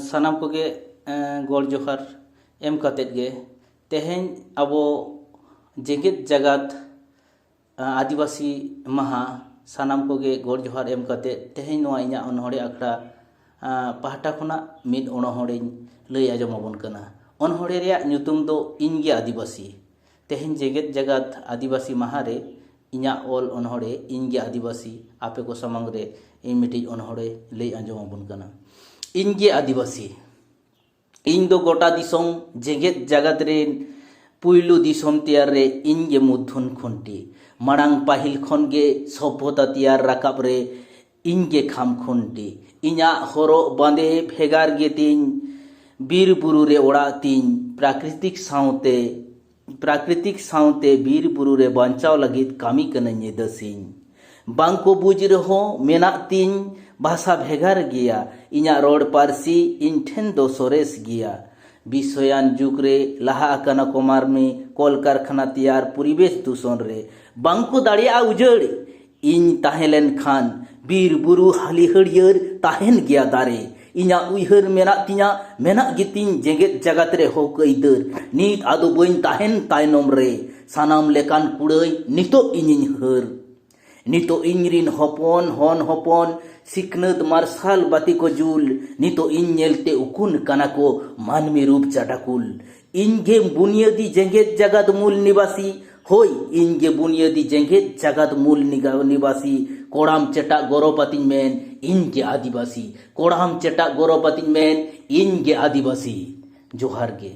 सानाम कोगे गोड़ जोहार एम कतेद गे तेहें अबो जेगेत जगत आदिवासी महा सानाम कोगे गोड़ जोहार एम कते तेहें नोआ इᱧᱟ अनहड़े आखड़ा पाहटा खुना मिद अनहड़े लई आजमाबोन कना। अनहड़े रेया ᱧᱩᱛᱩᱢ दो इनगे आदिवासी तेहें जेगेत जगत आदिवासी महा रे इᱧᱟ ओल अनहड़े इनगे आदिवासी आपे को समंग रे इन मिटी अनहड़े लई आजमाबोन कना। इनगे आदिवासी इन दो गोटा दिसोम जेगेत जगत रे पुइलु दिसोम तियार रे इनगे मुधुन खुंटी मांग पाहिल खन गे सभ्यता तियार राकाब रे इनगे खाम खुंटी इᱧᱟ हरो बांदे भेगार गे तीन बीर बुरु रे ओड़ा तीन प्राकृतिक साउते बीर बुरु रे बांचाव लगित कामी कनኝ दसिन बांको बुझ रहो मेना तीन भाषा भेगार गिया इᱧा रोड पारसी इन ठेन दो सोरेस गिया। विश्वयान जुग रे लहा आकाना कोमार में कल कारखाना तियार परिवेश दूषण रे बांको दाड़िया उजड़ इन ताहेलेन खान बीर बुरु हाली हड़ियर ताहेन गिया दारे इᱧा उइहर मेना तिᱧा मेना गितिन जेगेत जगत रे होक इदर नीत आदो बइन ताहेन तायनम रे सानाम लेकान कुड़ाई नितो इᱧिन हर नितो इñरिन हपन हन हपन सिकनत मार्शल बाती को जुल नितो इन नेलते उकुन काना को मानवी रूप चाटाकुल इनगे बुनियादी जेगेत जगत मूल निवासी होय इनगे बुनियादी जेगेत जगत मूल निवासी कोड़ाम चटा गौरवपाती मेन इनगे आदिवासी कोड़ाम चटा गौरवपाती मेन इनगे आदिवासी जोहार गे।